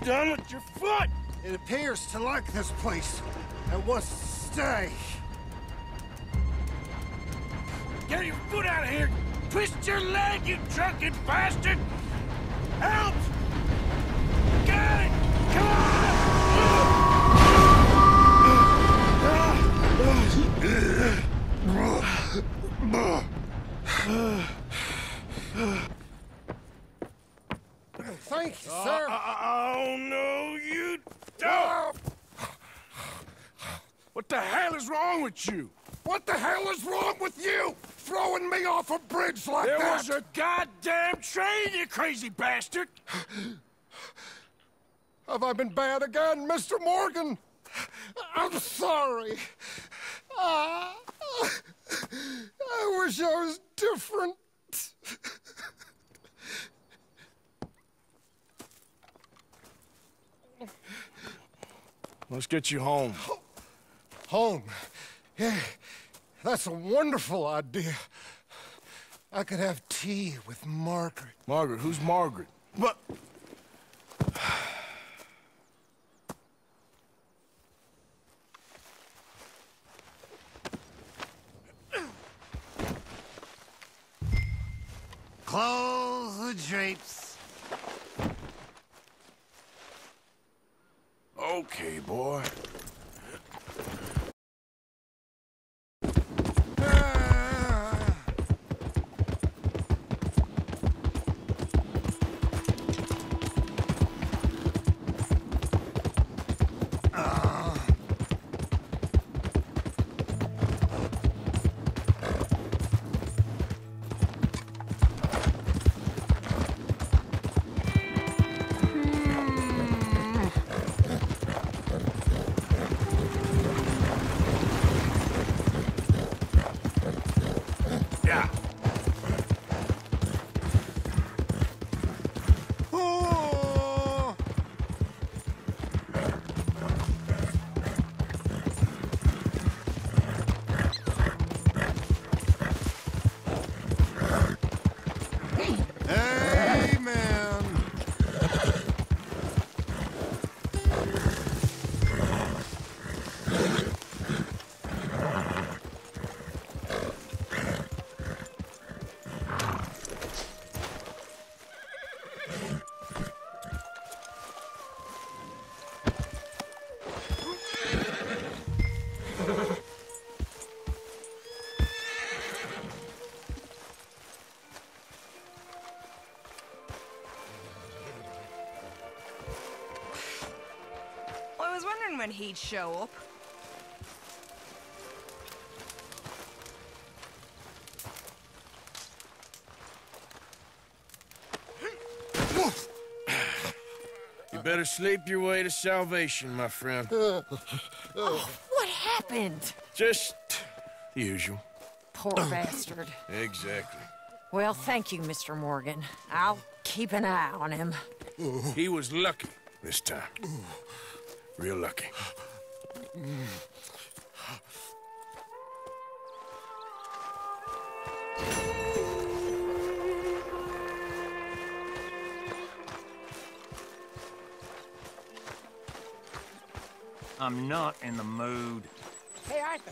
done with your foot? It appears to like this place and wants to stay. Get your foot out of here! Twist your leg, you drunken bastard! Help! Get it! Come on! Thank you, sir. Oh, no, you don't! What the hell is wrong with you? What the hell is wrong with you? Throwing me off a bridge like that? There was a goddamn train, you crazy bastard! Have I been bad again, Mr. Morgan? I'm sorry. I wish I was different. Let's get you home. Home? Yeah, that's a wonderful idea. I could have tea with Margaret. Margaret? Who's Margaret? What? Close the drapes. Okay, boy. When he'd show up. You better sleep your way to salvation, my friend. Oh, what happened? Just the usual. Poor bastard. Exactly. Well, thank you, Mr. Morgan. I'll keep an eye on him. He was lucky this time. Real lucky. I'm not in the mood. Hey, Arthur.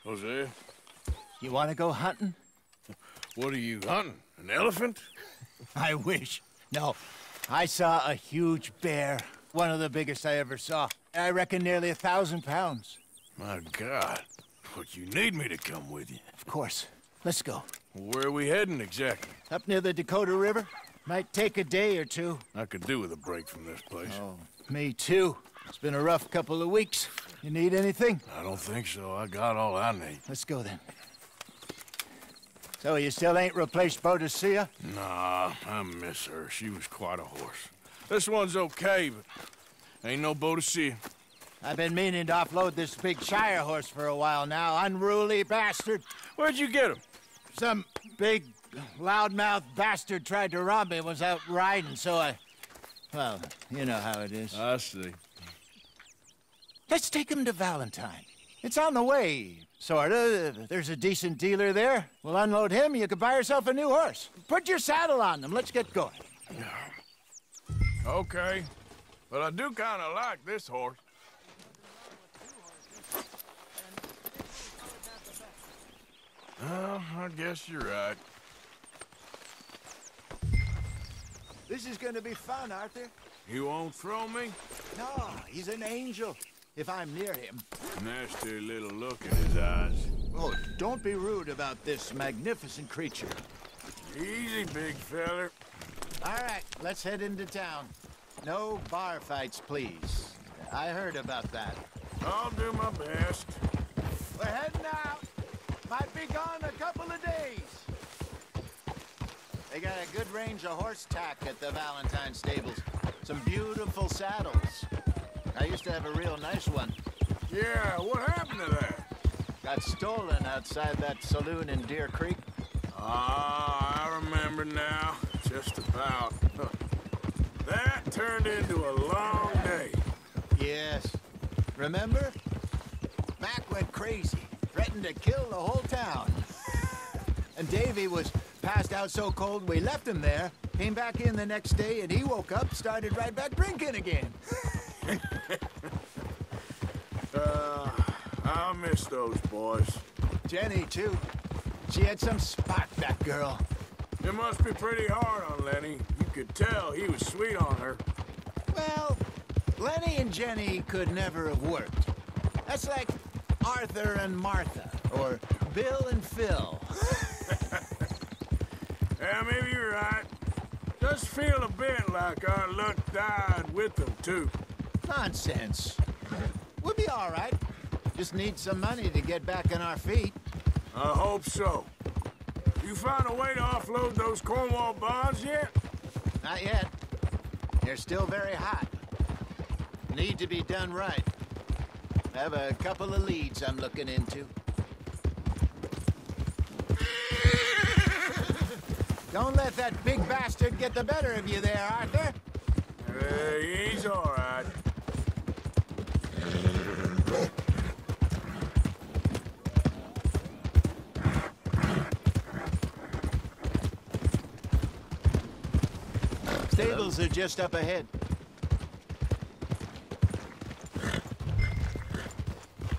Hosea, You want to go hunting? what are you hunting? An elephant? I wish. No. I saw a huge bear. One of the biggest I ever saw. I reckon nearly 1,000 pounds. My God. But you need me to come with you. Of course. Let's go. Where are we heading exactly? Up near the Dakota River. Might take a day or two. I could do with a break from this place. Oh, me too. It's been a rough couple of weeks. You need anything? I don't think so. I got all I need. Let's go then. So you still ain't replaced Boadicea? Nah, I miss her. She was quite a horse. This one's okay, but ain't no Boadicea. I've been meaning to offload this big Shire horse for a while now. Unruly bastard. Where'd you get him? Some big, loudmouth bastard tried to rob me and was out riding, so I... Well, you know how it is. I see. Let's take him to Valentine. It's on the way, sorta. There's a decent dealer there. We'll unload him, you can buy yourself a new horse. Put your saddle on them, let's get going. Okay, but I do kind of like this horse. Well, I guess you're right. This is gonna be fun, Arthur. You won't throw me? No, he's an angel. If I'm near him. Nasty little look in his eyes. Oh, don't be rude about this magnificent creature. Easy, big feller. All right, let's head into town. No bar fights, please. I heard about that. I'll do my best. We're heading out. Might be gone a couple of days. They got a good range of horse tack at the Valentine stables. Some beautiful saddles. I used to have a real nice one. Yeah, what happened to that? Got stolen outside that saloon in Deer Creek. Ah, I remember now. Just about. That turned into a long day. Yes. Remember? Mac went crazy, threatened to kill the whole town. And Davy was passed out so cold we left him there, came back in the next day, and he woke up, started right back drinking again. I miss those boys. Jenny, too. She had some spot, that girl. It must be pretty hard on Lenny. You could tell he was sweet on her. Well, Lenny and Jenny could never have worked. That's like Arthur and Martha, or Bill and Phil. Yeah, maybe you're right. Does feel a bit like our luck died with them, too. Nonsense. We'll be all right. Just need some money to get back on our feet. I hope so. You found a way to offload those Cornwall bonds yet? Not yet. They're still very hot. Need to be done right. I have a couple of leads I'm looking into. Don't let that big bastard get the better of you there, Arthur. He's all right. Stables are just up ahead.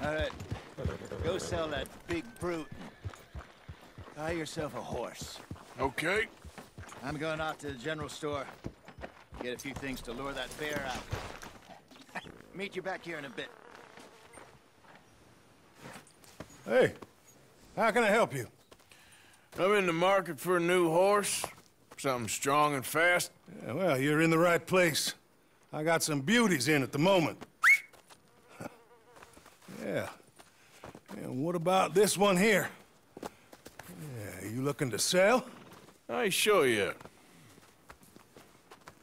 All right, go sell that big brute. Buy yourself a horse. Okay. I'm going off to the general store. Get a few things to lure that bear out. Meet you back here in a bit. Hey, how can I help you? I'm in the market for a new horse. Something strong and fast. Yeah, well, you're in the right place. I got some beauties in at the moment. Yeah. And what about this one here? Yeah, you looking to sell? I ain't sure yet.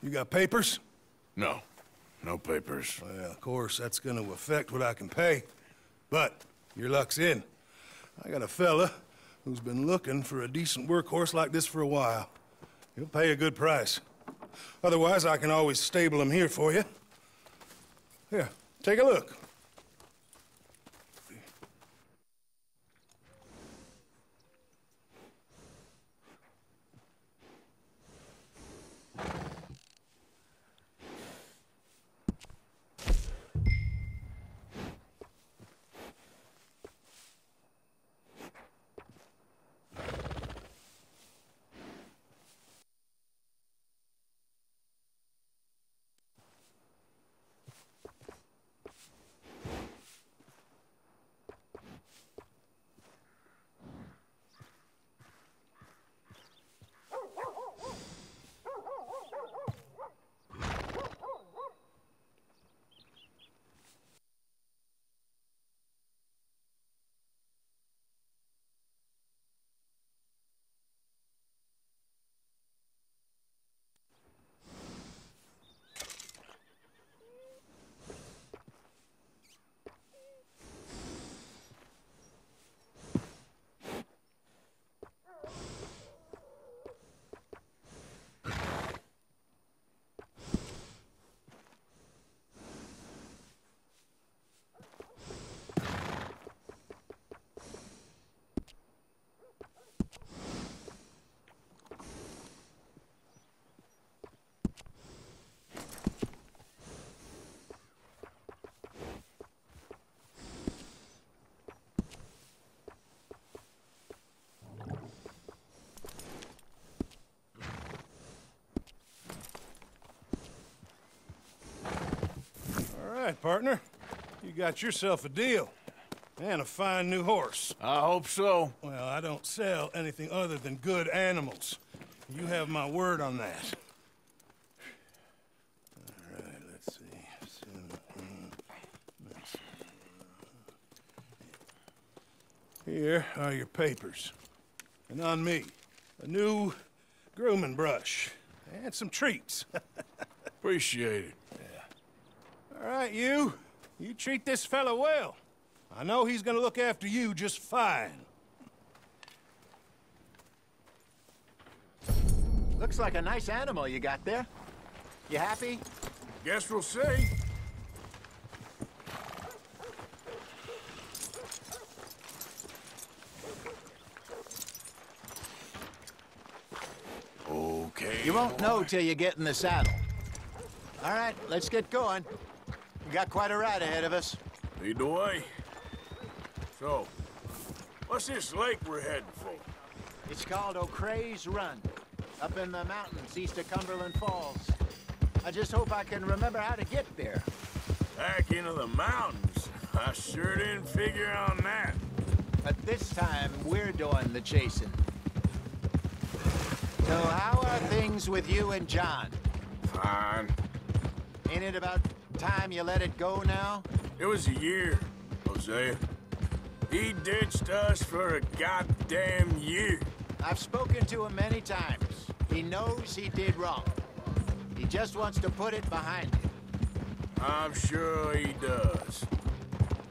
You got papers? No. No papers. Well, of course, that's gonna affect what I can pay. But your luck's in. I got a fella who's been looking for a decent workhorse like this for a while. He'll pay a good price. Otherwise, I can always stable him here for you. Here, take a look. right, partner. You got yourself a deal. And a fine new horse. I hope so. Well, I don't sell anything other than good animals. You have my word on that. All right, let's see. Here are your papers. And on me, a new grooming brush. And some treats. Appreciate it. All right, you treat this fella well. I know he's gonna look after you just fine. Looks like a nice animal you got there. You happy? Guess we'll see. Okay. You won't know till you get in the saddle. All right, let's get going. We got quite a ride ahead of us. Lead the way. So, what's this lake we're heading for? It's called O'Creagh's Run, up in the mountains east of Cumberland Falls. I just hope I can remember how to get there. Back into the mountains? I sure didn't figure on that. But this time, we're doing the chasing. So how are things with you and John? Fine. Ain't it about time you let it go now? It was a year, Hosea. He ditched us for a goddamn year. I've spoken to him many times. He knows he did wrong. He just wants to put it behind him. I'm sure he does.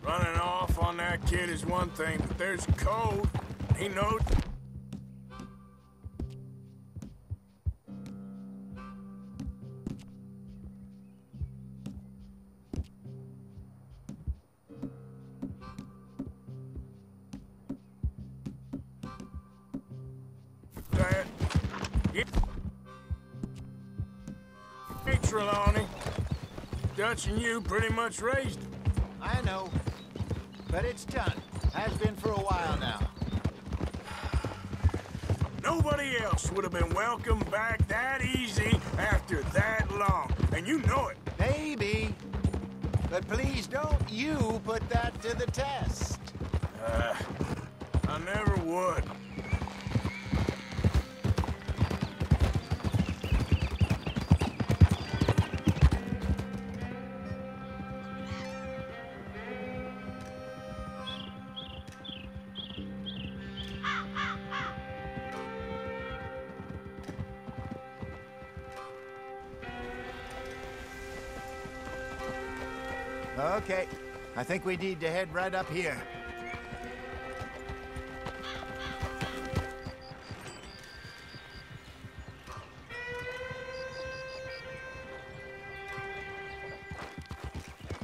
Running off on that kid is one thing, but there's code. He knows... that. Yeah. Hey, Trelawney. Dutch and you pretty much raised him. I know. But it's done. Has been for a while now. Nobody else would have been welcomed back that easy after that long. And you know it. Maybe. But please don't you put that to the test. I never would. Okay. I think we need to head right up here.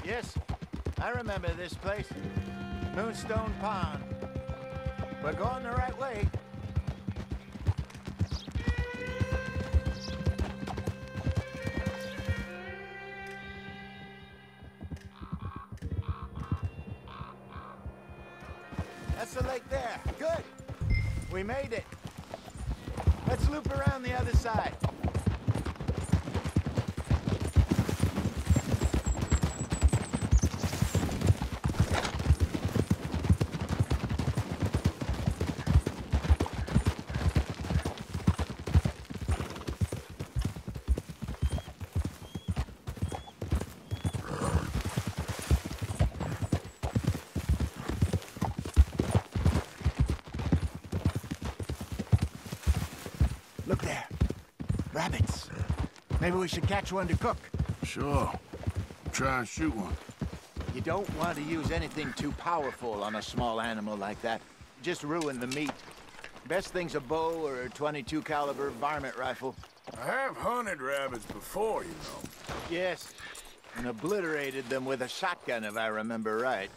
Yes, I remember this place. Moonstone Pond. We're going the right way. That's the lake there. Good. We made it. Let's loop around the other side. Look there. Rabbits. Maybe we should catch one to cook. Sure. Try and shoot one. You don't want to use anything too powerful on a small animal like that. Just ruin the meat. Best thing's a bow or a .22 caliber varmint rifle. I have hunted rabbits before, you know. Yes, and obliterated them with a shotgun if I remember right.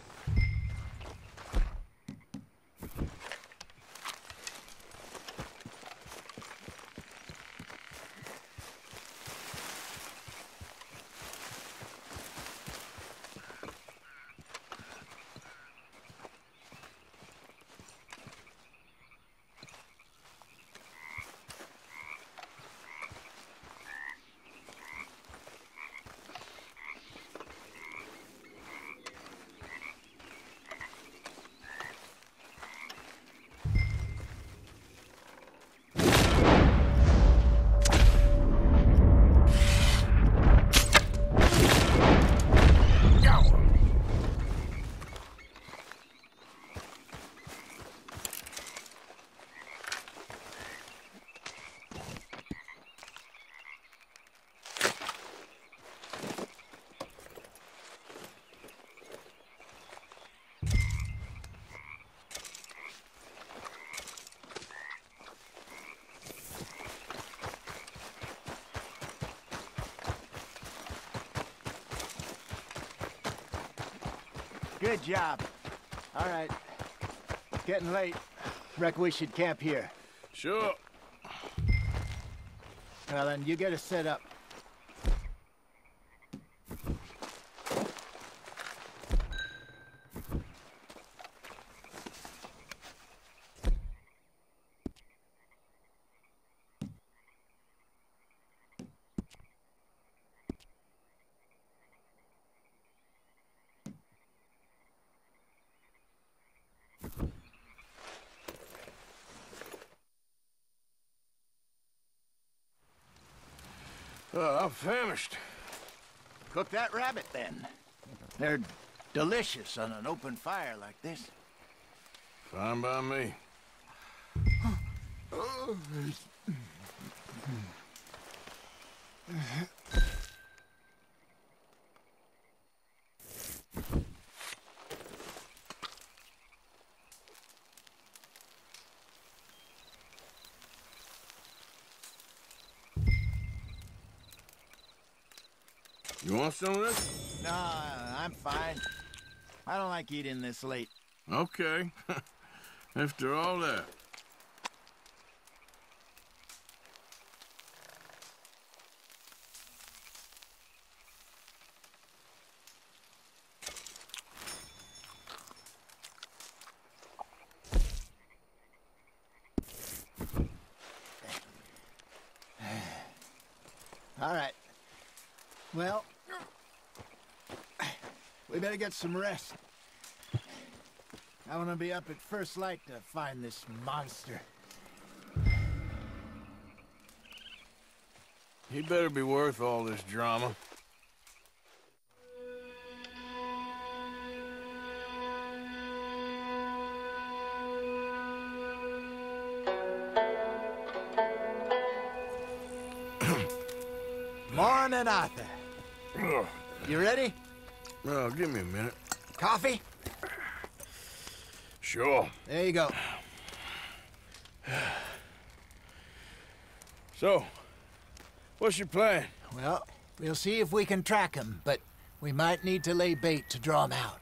Good job. All right. It's getting late. Reckon we should camp here. Sure. Well, then, you get us set up. I'm famished. Cook that rabbit, then. They're delicious on an open fire like this. Fine by me. You want some of this? No, I'm fine. I don't like eating this late. Okay. After all that. All right. Well, we better get some rest. I want to be up at first light to find this monster. He better be worth all this drama. Morning, Arthur. You ready? Well, give me a minute. Coffee? Sure. There you go. So, what's your plan? Well, we'll see if we can track him, but we might need to lay bait to draw him out.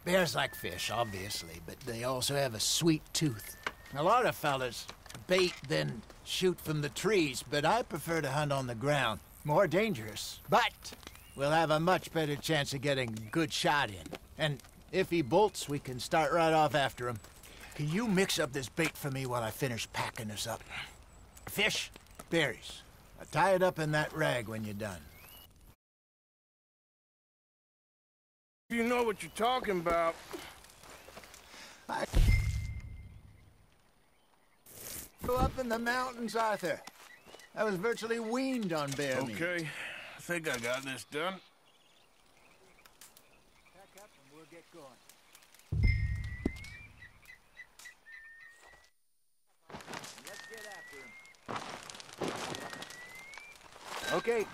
Bears like fish, obviously, but they also have a sweet tooth. A lot of fellas bait, then shoot from the trees, but I prefer to hunt on the ground. More dangerous, but we'll have a much better chance of getting a good shot in. And if he bolts, we can start right off after him. Can you mix up this bait for me while I finish packing this up? Fish, berries. Tie it up in that rag when you're done. You know what you're talking about. I grew up in the mountains, Arthur. I was virtually weaned on bear meat. Okay, I think I got this done. Pack up and we'll get going. Let's get after him. Okay,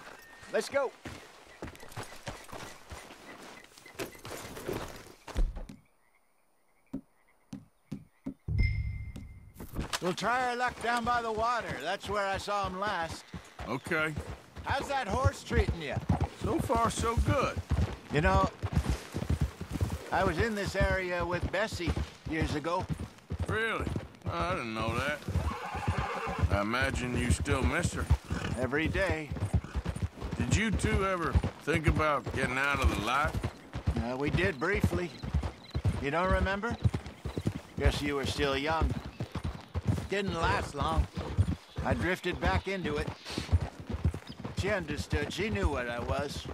let's go. We'll try our luck down by the water. That's where I saw him last. Okay. How's that horse treating you? So far, so good. You know, I was in this area with Bessie years ago. Really? I didn't know that. I imagine you still miss her. Every day. Did you two ever think about getting out of the life? We did briefly. You don't remember? Guess you were still young. Didn't last long. I drifted back into it. She understood. She knew what I was.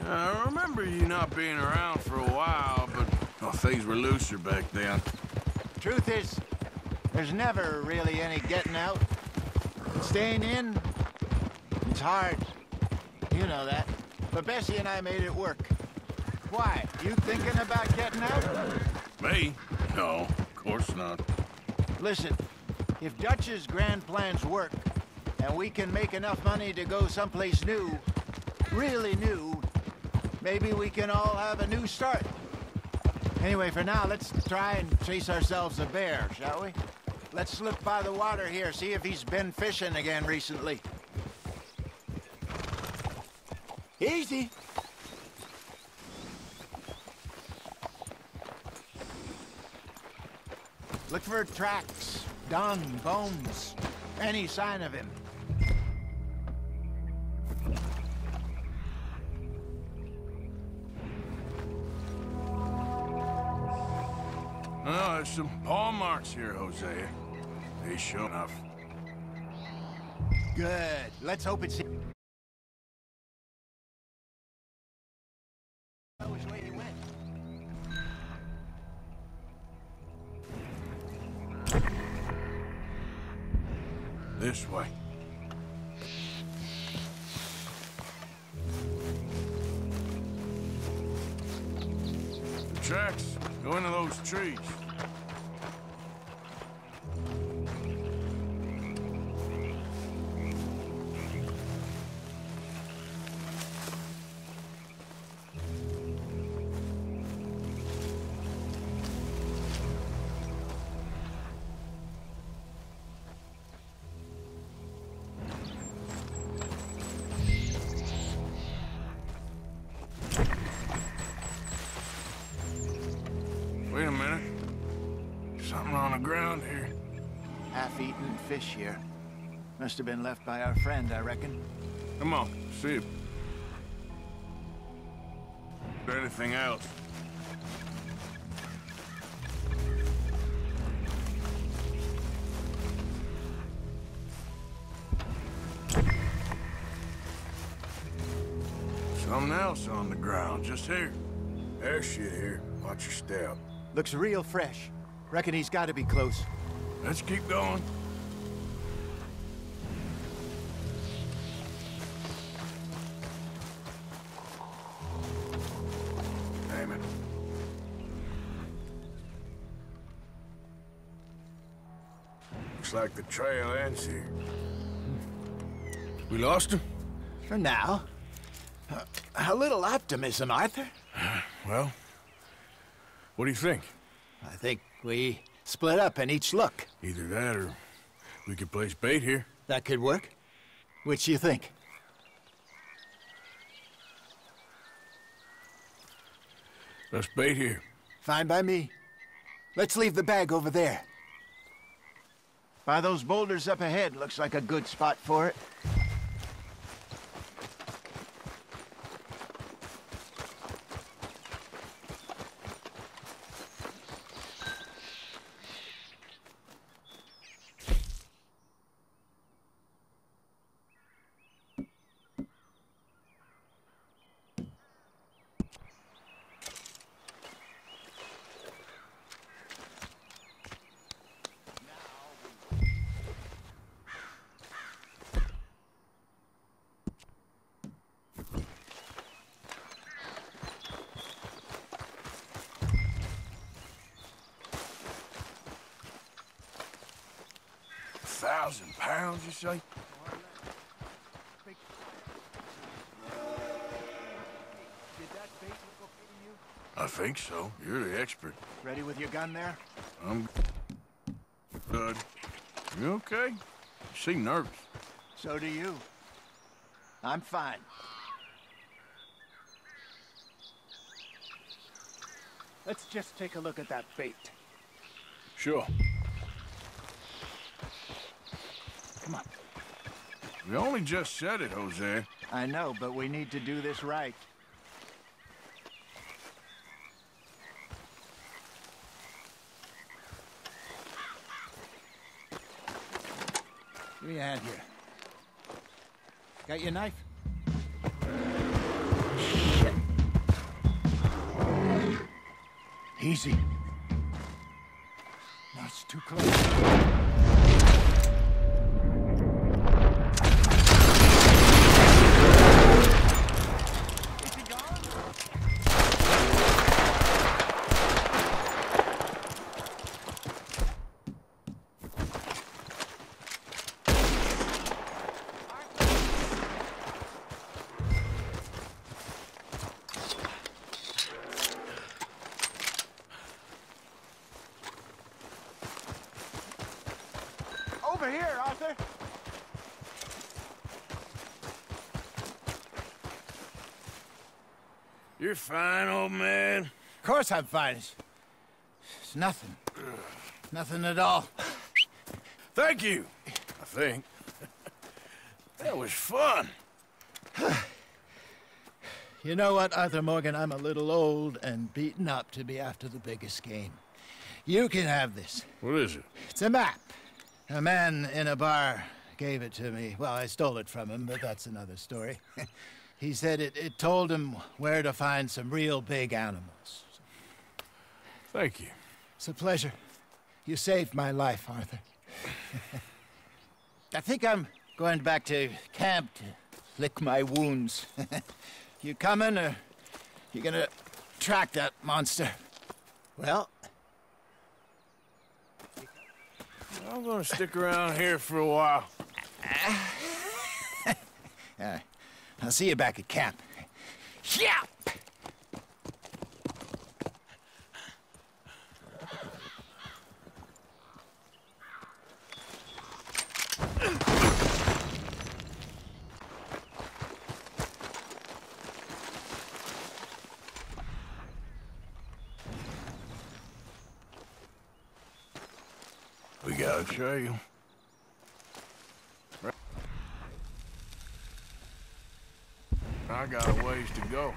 I remember you not being around for a while, but things were looser back then. Truth is, there's never really any getting out. Staying in, it's hard. You know that. But Bessie and I made it work. Why? You thinking about getting out? Me? No, of course not. Listen, if Dutch's grand plans work, and we can make enough money to go someplace new, really new, maybe we can all have a new start. Anyway, for now, let's try and chase ourselves a bear, shall we? Let's look by the water here, see if he's been fishing again recently. Easy. Look for tracks, dung, bones, any sign of him. Oh, there's some paw marks here, Hosea. They sure enough. Good. Let's hope it's him. Which way he went? This way. The tracks go into those trees. Wait a minute. Something on the ground here. Half-eaten fish here. Must have been left by our friend, I reckon. Come on, see if there's anything else. Something else on the ground, just here. There's shit here. Watch your step. Looks real fresh. Reckon he's got to be close. Let's keep going. Damn it. Looks like the trail ends here. We lost him? For now. A little optimism, Arthur. Well, what do you think? I think we split up and each look. Either that or we could place bait here. That could work. Which you think? Let's bait here. Fine by me. Let's leave the bag over there. By those boulders up ahead, looks like a good spot for it. £1,000, you say? I think so. You're the expert. Ready with your gun there? I'm good. You okay? You seem nervous. So do you. I'm fine. Let's just take a look at that bait. Sure. Come on. We only just said it, Jose. I know, but we need to do this right. Give me a hand here. Got your knife? Shit. Easy. No, it's too close. Over here, Arthur. You're fine, old man. Of course I'm fine. It's nothing. Nothing at all. Thank you, I think. That was fun. You know what, Arthur Morgan? I'm a little old and beaten up to be after the biggest game. You can have this. What is it? It's a map. A man in a bar gave it to me. Well, I stole it from him, but that's another story. He said it told him where to find some real big animals. Thank you. It's a pleasure. You saved my life, Arthur. I think I'm going back to camp to lick my wounds. You coming, or you gonna track that monster? Well, I'm gonna stick around here for a while. I'll see you back at camp. Yeah! We got a trail. I got a ways to go.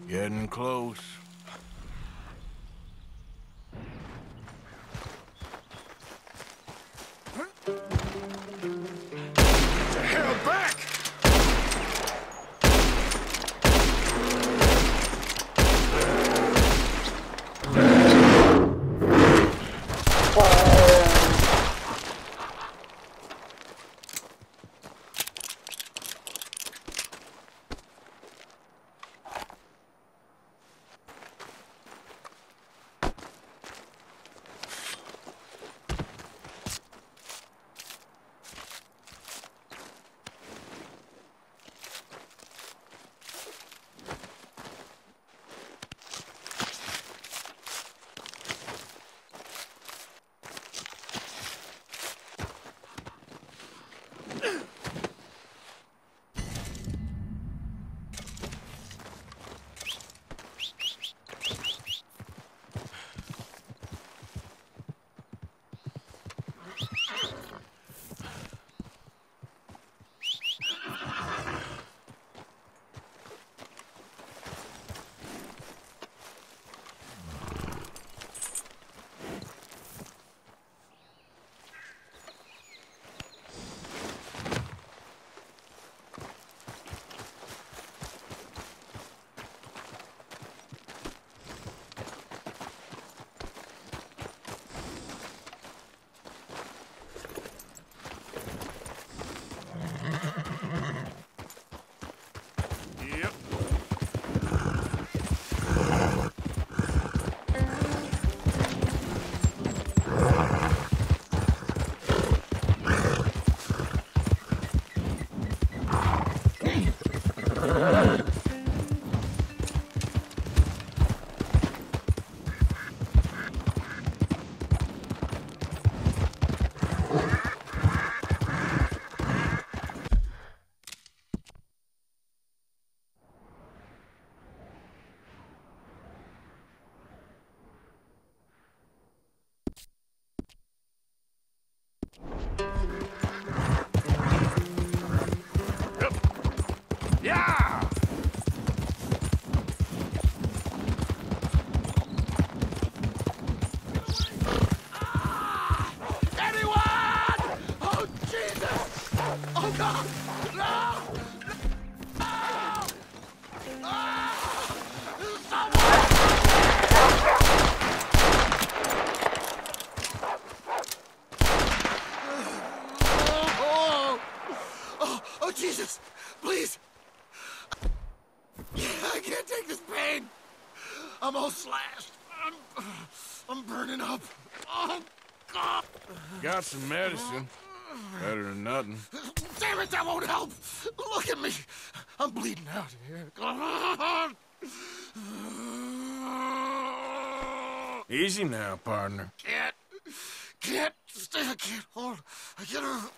Getting close. The hell back! God! No! Oh, Jesus! Please! I can't take this pain! I'm all slashed. I'm burning up. Oh, God! Got some medicine. Better than nothing. Damn it, that won't help! Look at me! I'm bleeding out here. Come on! Easy now, partner. Can't hold. I can't.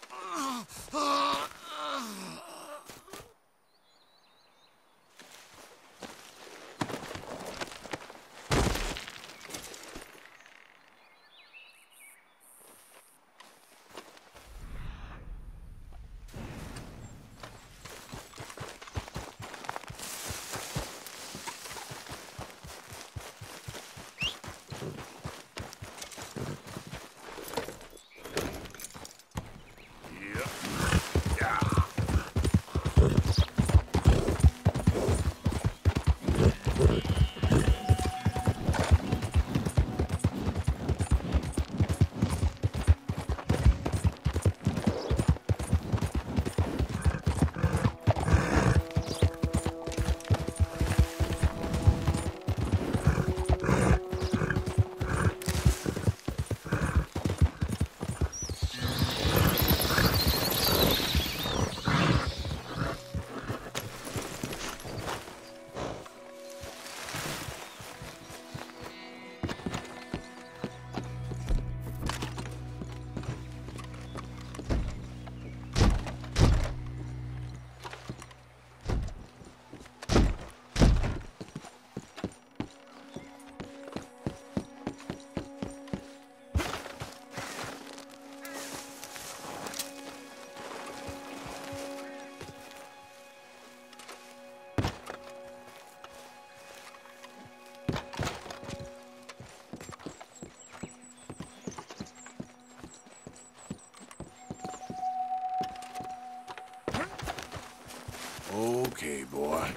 Okay, boy.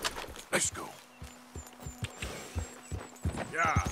Let's go. Yeah.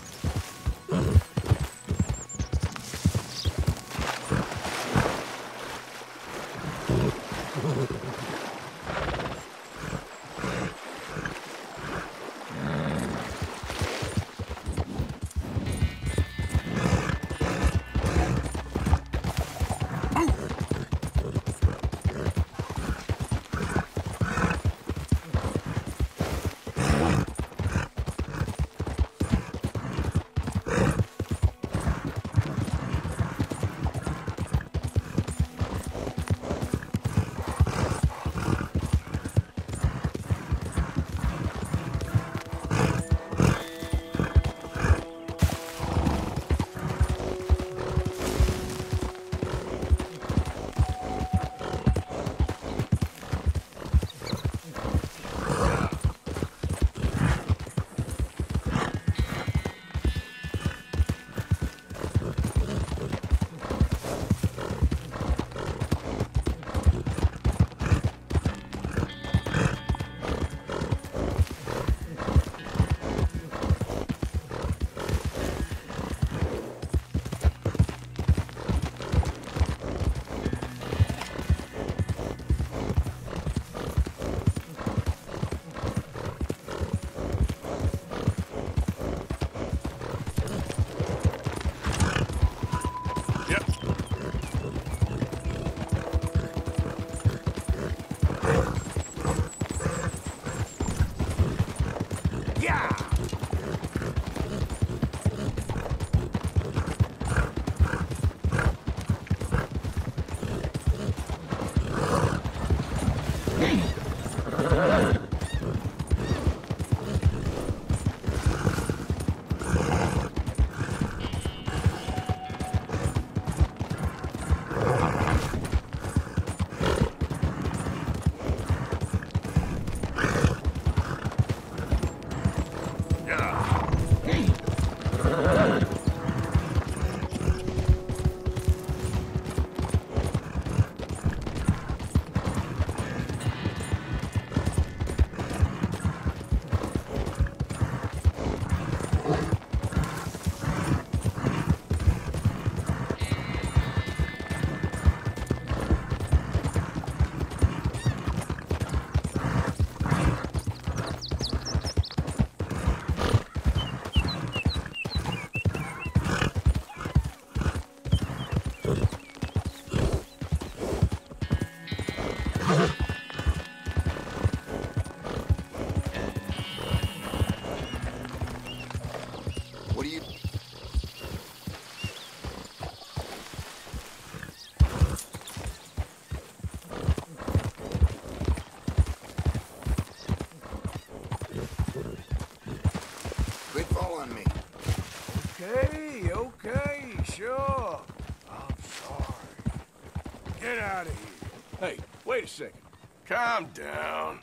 Get out of here. Hey, wait a second. Calm down.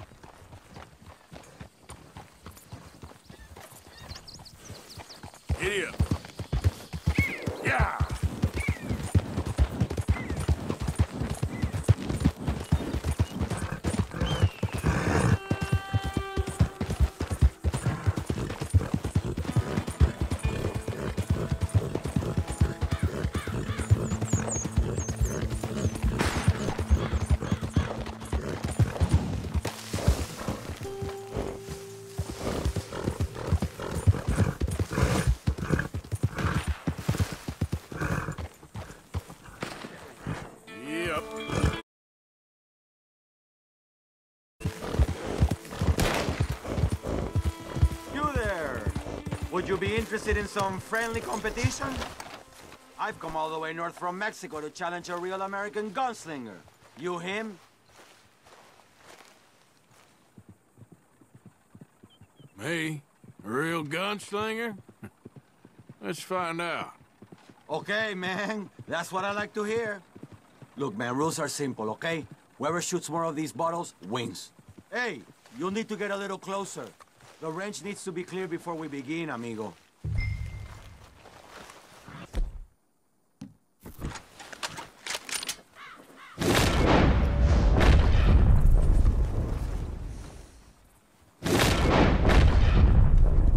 Giddy up. Yeah! Would you be interested in some friendly competition? I've come all the way north from Mexico to challenge a real American gunslinger. You him? Me? A real gunslinger? Let's find out. Okay, man. That's what I like to hear. Look, man, rules are simple, okay? Whoever shoots more of these bottles wins. Hey, you'll need to get a little closer. The range needs to be clear before we begin, amigo.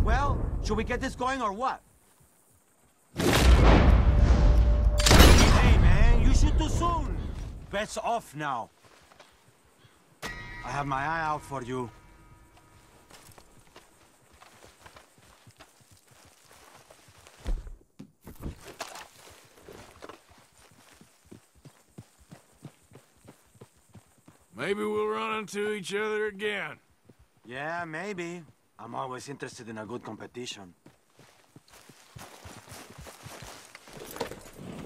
Well, should we get this going or what? Hey, man, you shoot too soon. Bet's off now. I have my eye out for you. Maybe we'll run into each other again. Yeah, maybe. I'm always interested in a good competition.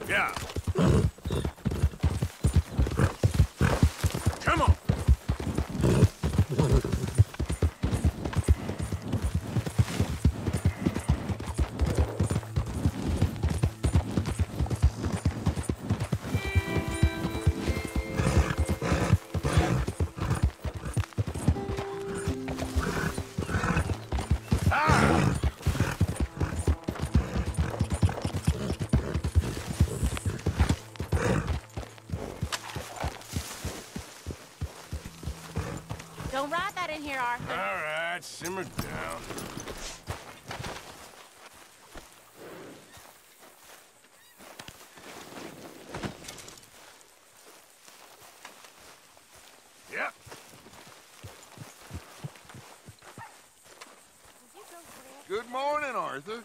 Yeah. Come on. Don't ride that in here, Arthur. All right, simmer down. Yep. Good morning, Arthur.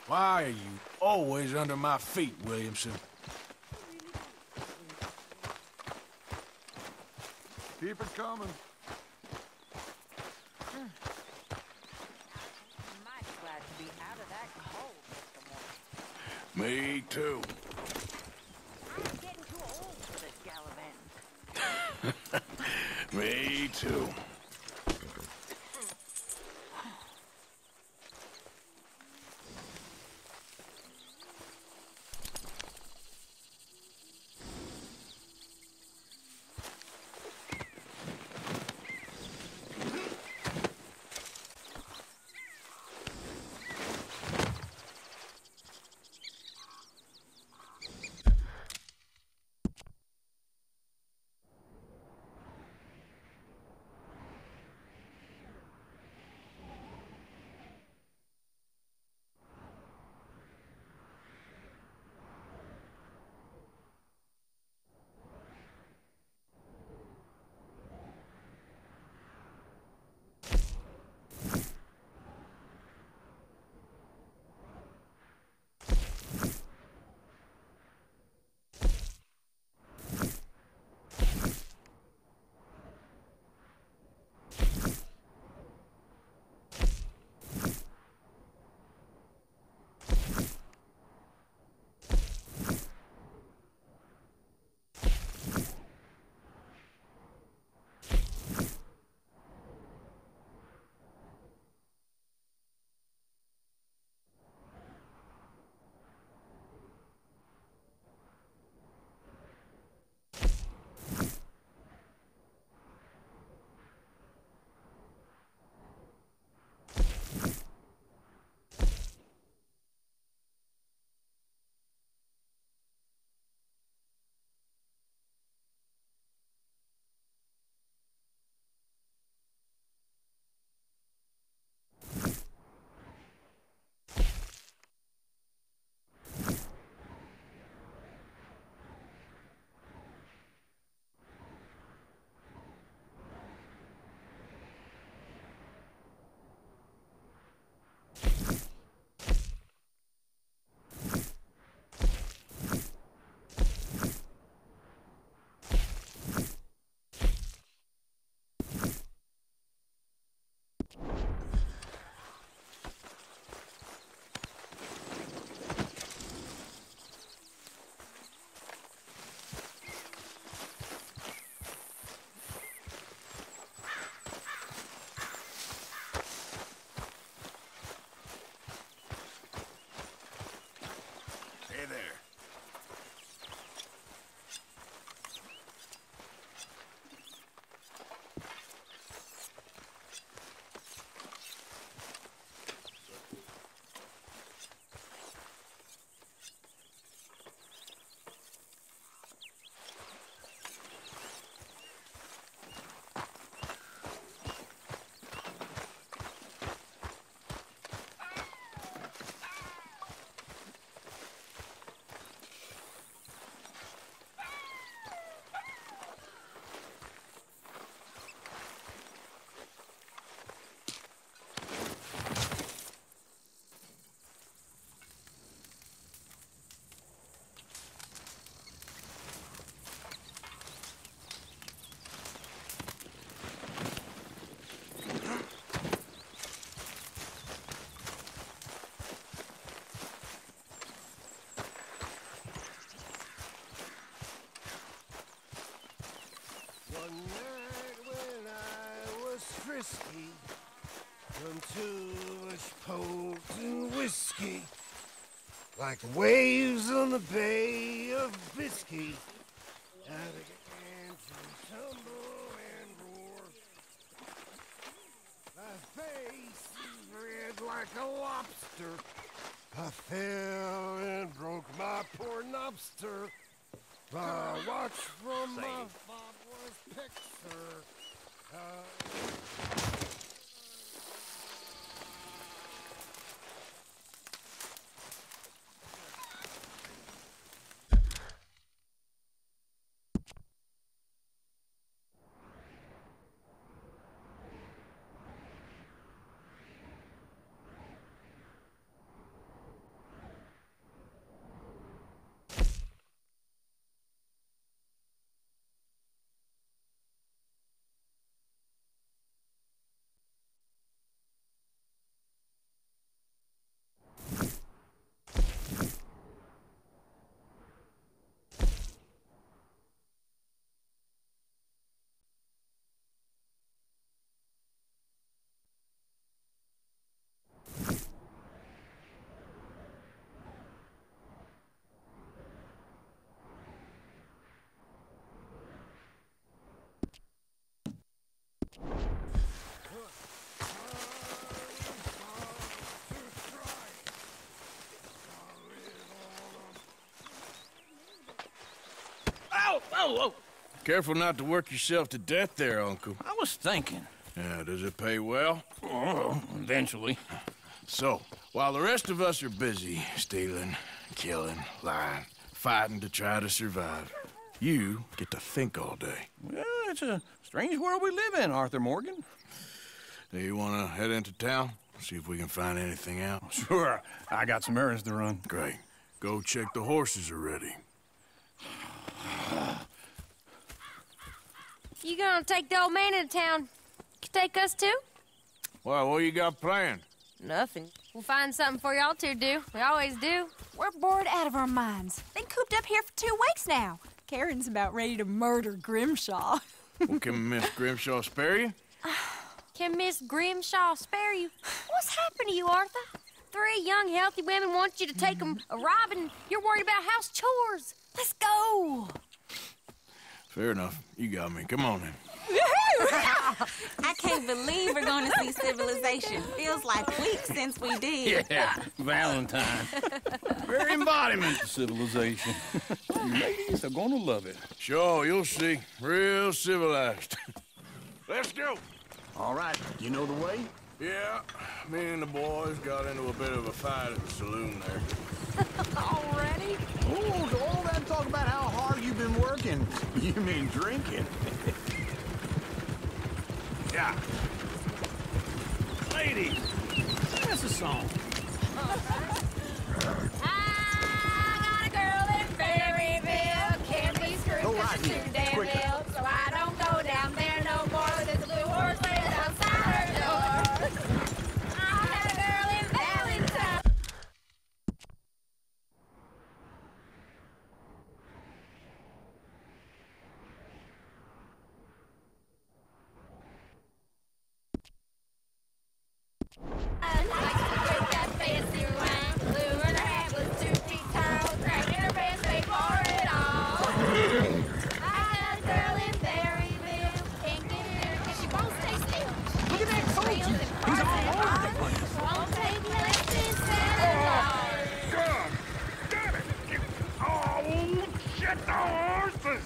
Why are you always under my feet, Williamson? Keep it coming. I'm mighty glad to be out of that cold, Mr. Morgan. Me too. I'm getting too old for this gallivanting. Me too. frisky from too much potent whiskey. Like the waves on the Bay of Biscay. How they began to tumble and roar. My face is red like a lobster. I fell and broke my poor knobster. My watch from my fob was Pixar. Whoa! Careful not to work yourself to death there, Uncle. I was thinking. Yeah, does it pay well? Oh, eventually. So, while the rest of us are busy stealing, killing, lying, fighting to try to survive, you get to think all day. Well, it's a strange world we live in, Arthur Morgan. Do you want to head into town? See if we can find anything out? Sure. I got some errands to run. Great. Go check the horses are ready. You gonna take the old man into town? You take us too? Well, what you got planned? Nothing. We'll find something for y'all to do. We always do. We're bored out of our minds. Been cooped up here for 2 weeks now. Karen's about ready to murder Grimshaw. Well, can Miss Grimshaw spare you? Can Miss Grimshaw spare you? What's happened to you, Arthur? 3 young, healthy women want you to take them a robbing. You're worried about house chores. Let's go. Fair enough. You got me. Come on in. I can't believe we're going to see civilization. Feels like weeks since we did. Yeah, Valentine. Very embodiment of civilization. You ladies are gonna love it. Sure, you'll see. Real civilized. Let's go. All right, you know the way? Yeah, me and the boys got into a bit of a fight at the saloon there. Already? Oh, so all that talk about how hard you've been working. You mean drinking? Yeah. Ladies, that's a song. I got a girl in Berryville. Can't be screwed Go 'cause right she's here. too damn Quicker. ill. So I don't go down there no more. There's a blue horse laying outside her door. I had a girl in Valentine. I like to drink that fancy wine. Blue and her hat was 2 feet tall. Cracking her pants, paid for it all. I got a girl in Berryville. Can't get her 'cause she won't stay still. Look at that coach. He's all over the place. Won't take less than $7. God damn it! Oh, shit, the horses!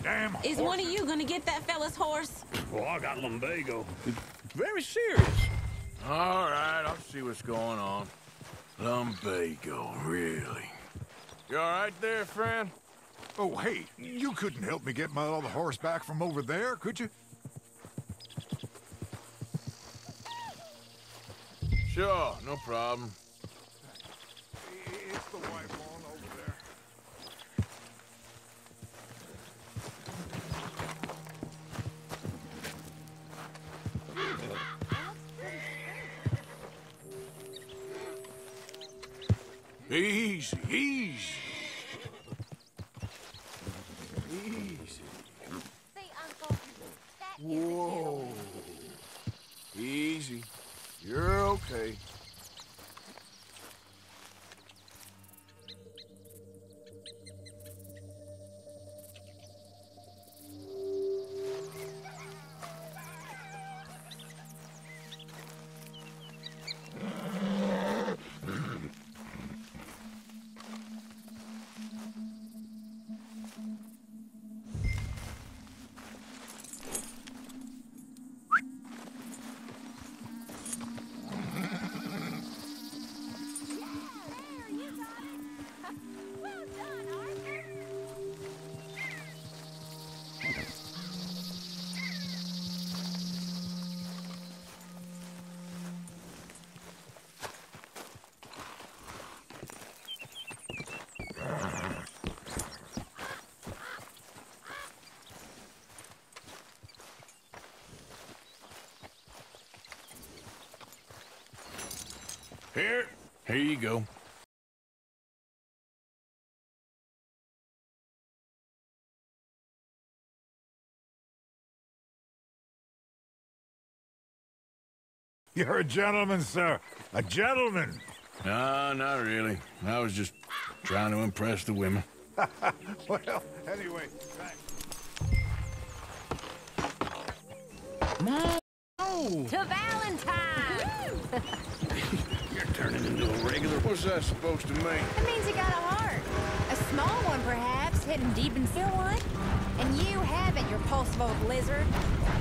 Damn Is horses. one of you going to get that fella's horse? Well, I got lumbago. It's very serious. All right, I'll see what's going on. Lumbago, really? You all right there, friend? Oh, hey, you couldn't help me get my other horse back from over there, could you? Sure, no problem. It's the white one over there. Easy, easy. See, Uncle, that Whoa. Easy. You're okay. Here you go. You're a gentleman, sir. A gentleman. No, not really. I was just trying to impress the women. Well, anyway, thanks. No! To Valentine! You're turning into a regular. What's that supposed to mean? That means you got a heart. A small one, perhaps, hidden deep inside one. And you haven't, you repulsive old lizard.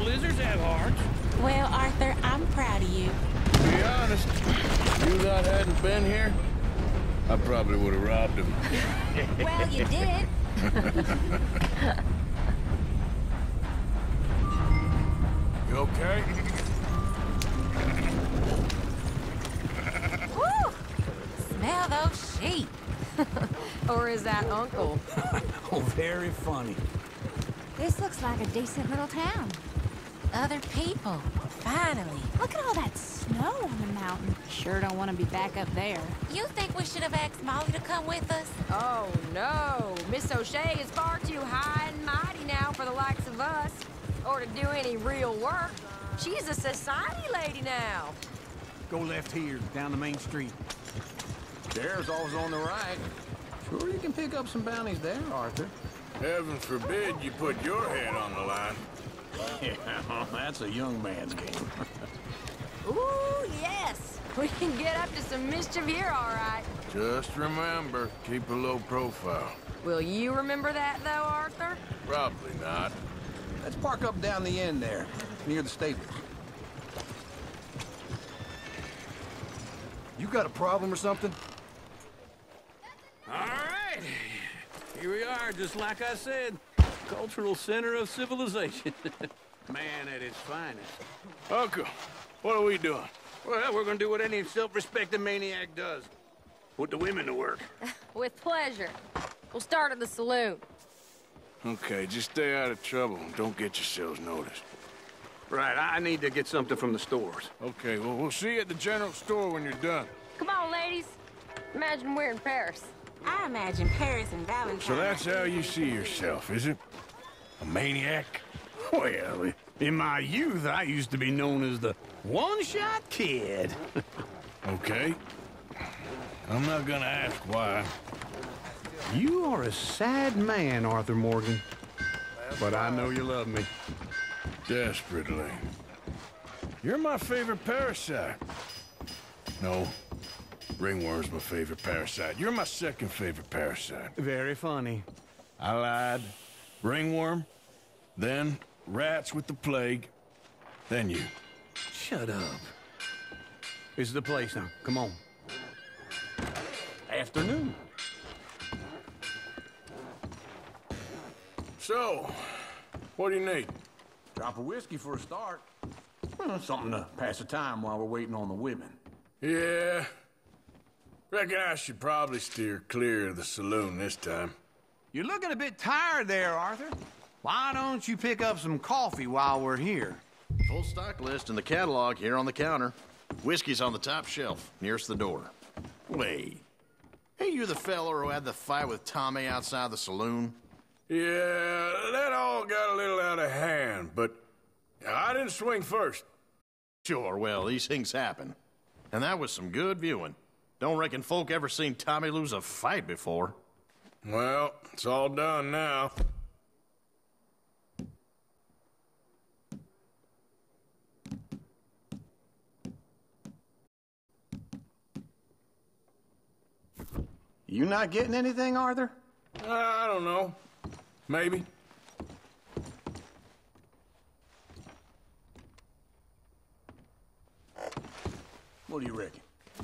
Lizards have hearts. Well, Arthur, I'm proud of you. To be honest, if you lot hadn't been here, I probably would have robbed him. Well, you did. You okay? Woo! Smell those sheep. Or is that Uncle? Oh, very funny. This looks like a decent little town. Other people, finally. Look at all that snow on the mountain. Sure don't want to be back up there. You think we should have asked Molly to come with us? Oh, no. Miss O'Shea is far too high and mighty now for the likes of us. Or to do any real work. She's a society lady now. Go left here, down the main street. There's always on the right. Sure you can pick up some bounties there, Arthur. Heaven forbid you put your head on the line. Yeah, that's a young man's game. Ooh, yes. We can get up to some mischief here, all right. Just remember, keep a low profile. Will you remember that, though, Arthur? Probably not. Let's park up down the end there, near the stables. You got a problem or something? All right. Here we are, just like I said. Cultural center of civilization. Man at his finest. Uncle, what are we doing? Well, we're gonna do what any self-respecting maniac does. Put the women to work. With pleasure. We'll start at the saloon. Okay, just stay out of trouble and don't get yourselves noticed. Right, I need to get something from the stores. Okay, well, we'll see you at the general store when you're done. Come on, ladies. Imagine we're in Paris. I imagine Paris and Valentine. So that's how you see yourself, is it? A maniac? Well, in my youth, I used to be known as the one-shot kid. Okay. I'm not gonna ask why. You are a sad man, Arthur Morgan. But I know you love me. Desperately. You're my favorite parasite. No. Ringworm's my favorite parasite. You're my second favorite parasite. Very funny. I lied. Ringworm, then rats with the plague, then you. Shut up. This is the place now. Come on. Afternoon. So, what do you need? Drop of whiskey for a start. Well, something to pass the time while we're waiting on the women. Yeah. Reckon I should probably steer clear of the saloon this time. You're looking a bit tired there, Arthur. Why don't you pick up some coffee while we're here? Full stock list in the catalog here on the counter. Whiskey's on the top shelf, nearest the door. Wait. Hey, you the fella who had the fight with Tommy outside the saloon? Yeah, that all got a little out of hand, but I didn't swing first. Sure, well, these things happen. And that was some good viewing. Don't reckon folk ever seen Tommy lose a fight before. Well, it's all done now. You not getting anything, Arthur? I don't know. Maybe. What do you reckon?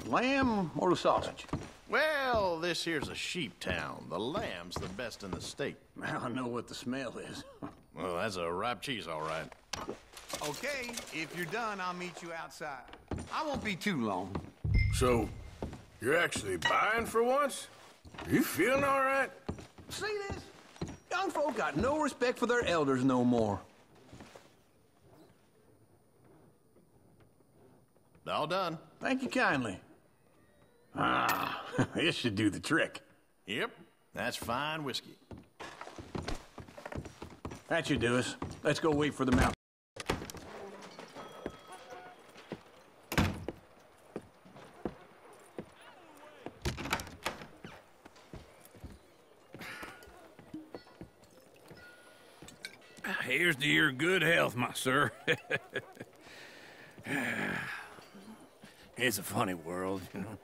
Lamb or the sausage? Well, this here's a sheep town. The lamb's the best in the state. I don't know what the smell is. Well, that's a ripe cheese, all right. Okay, if you're done, I'll meet you outside. I won't be too long. So, you're actually buying for once? You feeling all right? See this? Young folk got no respect for their elders no more. All done. Thank you kindly. Ah, this should do the trick. Yep, that's fine whiskey. That should do us. Let's go wait for the mount. Here's to your good health, my sir. It's a funny world, you know.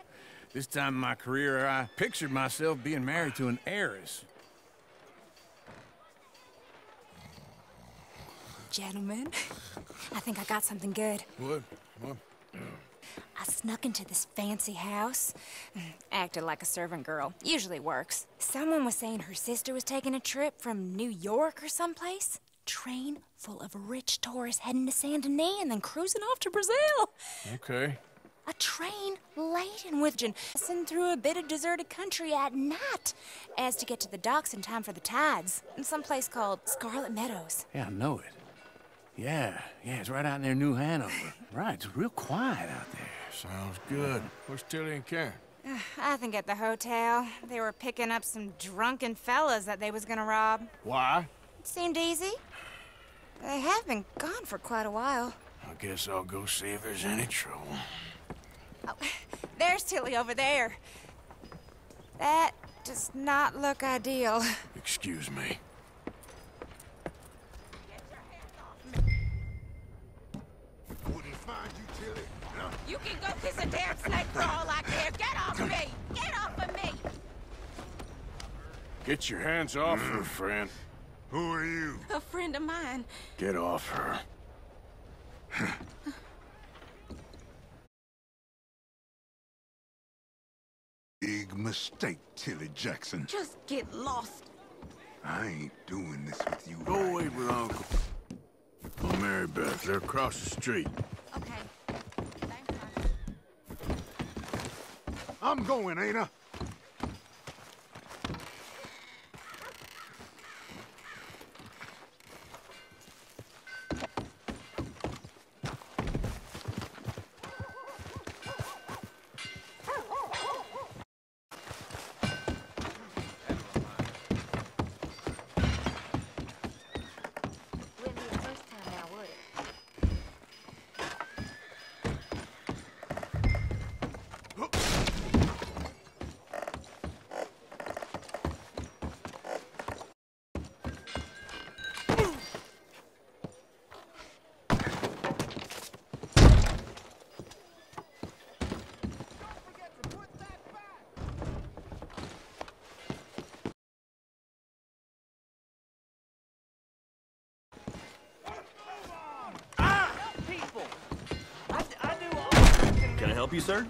This time in my career, I pictured myself being married to an heiress. Gentlemen, I think I got something good. What? I snuck into this fancy house, acted like a servant girl. Usually works. Someone was saying her sister was taking a trip from New York or someplace. Train full of rich tourists heading to Saint Denis and then cruising off to Brazil. Okay. A train laden with passing through a bit of deserted country at night, as to get to the docks in time for the tides, in some place called Scarlet Meadows. Yeah, I know it. Yeah, it's right out near New Hanover. Right, it's real quiet out there. Sounds good. Where's Tilly and Karen? I think at the hotel. They were picking up some drunken fellas that they was gonna rob. Why? It seemed easy. They have been gone for quite a while. I guess I'll go see if there's any trouble. Oh, there's Tilly over there. That does not look ideal. Excuse me. Wouldn't find you, Tilly. You can go kiss a damn snake for all I care. Get off me! Get off of me! Get your hands off her, friend. Who are you? A friend of mine. Get off her. Big mistake, Tilly Jackson. Just get lost. I ain't doing this with you. Go away with Uncle. Oh, Mary Beth, they're across the street. Okay. I'm going, ain't I? Can I help you, sir?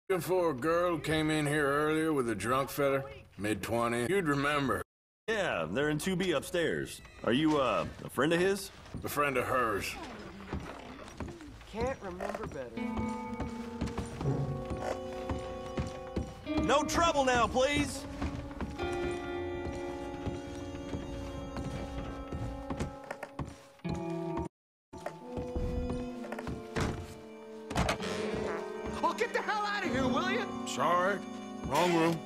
Looking for a girl who came in here earlier with a drunk fella, mid-20. You'd remember. Yeah, they're in 2B upstairs. Are you, a friend of his? A friend of hers. Can't remember better. No trouble now, please! Oh, get the hell out of here, will you? Sorry. Wrong room.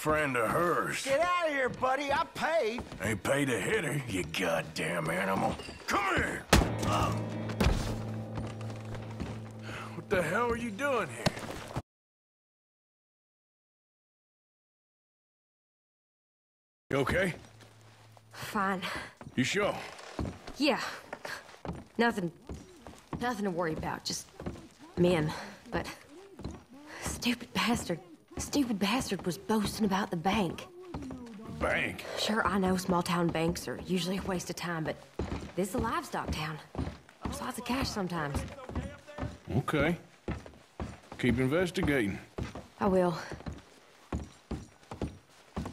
friend of hers. Get out of here, buddy. I paid. Ain't paid to hit her, you goddamn animal. Come here! What the hell are you doing here? You okay? Fine. You sure? Yeah. Nothing to worry about. Just men. But stupid bastard was boasting about the bank. Bank? Sure, I know small town banks are usually a waste of time, but this is a livestock town. There's lots of cash sometimes. Okay. Keep investigating. I will.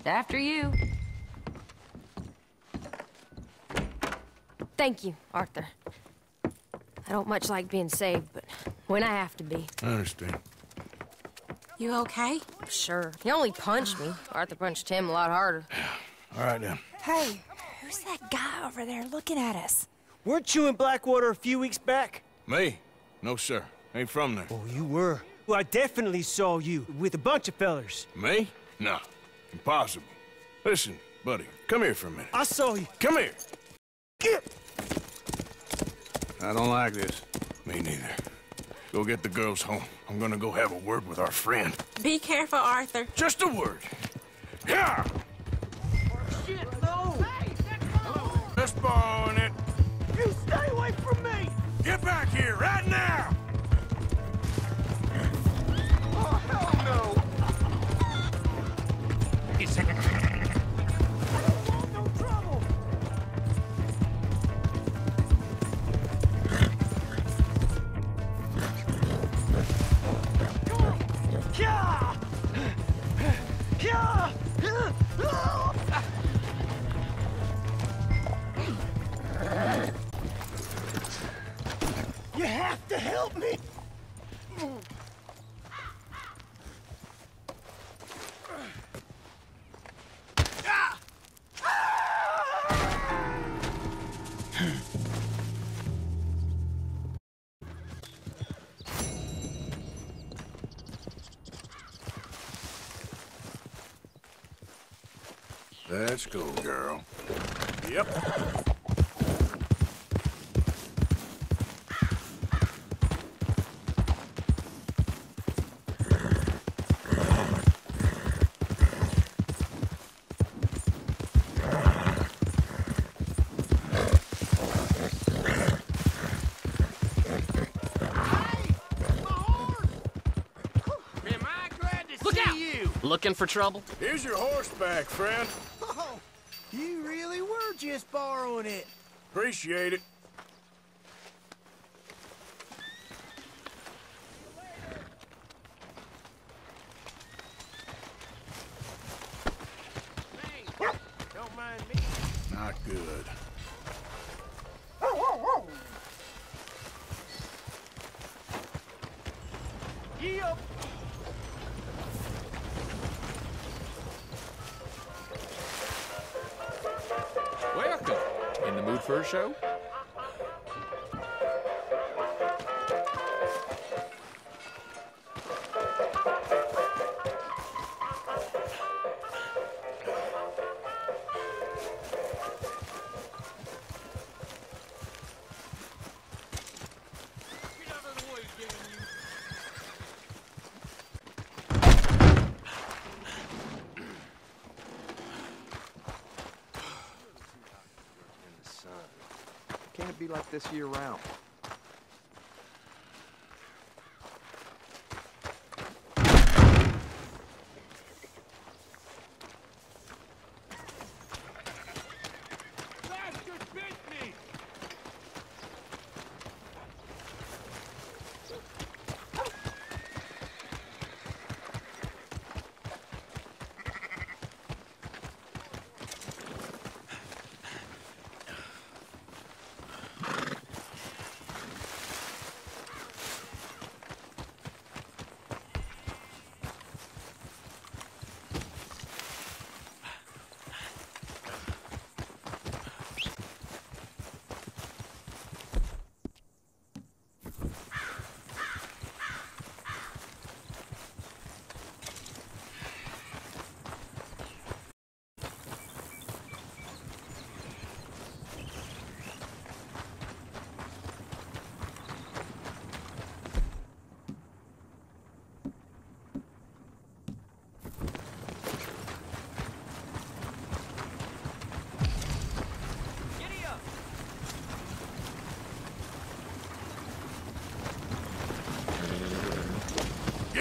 After you. Thank you, Arthur. I don't much like being saved, but when I have to be. I understand. You okay? Sure. He only punched me. Arthur punched him a lot harder. All right, then. Hey, who's that guy over there looking at us? Weren't you in Blackwater a few weeks back? Me? No, sir. Ain't from there. Oh, you were. Well, I definitely saw you with a bunch of fellers. Me? No. Impossible. Listen, buddy, come here for a minute. I saw you. Come here. Get. I don't like this. Me neither. Go get the girls home. I'm gonna go have a word with our friend. Be careful, Arthur. Just a word. Yeah! Shit, no! Hey, Just borrowing it. you stay away from me! Get back here right now! Oh, hell no! I don't want no trouble! Come on! Yeah! Yeah! You have to help me! Let's go, girl. Yep. Looking for trouble? Here's your horseback, friend. Oh, you really were just borrowing it. Appreciate it. Don't mind me. Not good. Yep. Welcome. In the mood for a show? Can't be like this year-round.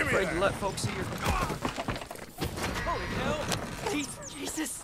afraid to let folks see your... Holy hell! Jesus!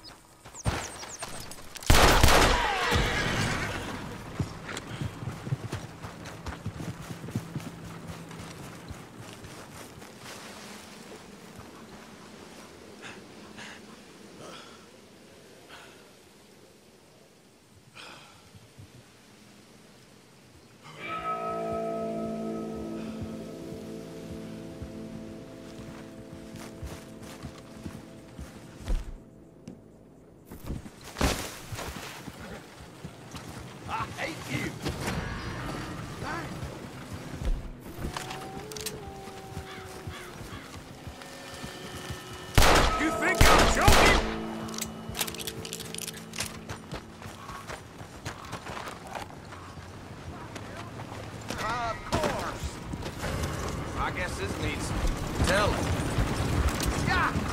You think I'm joking? Of course. I guess this needs telling. Yeah.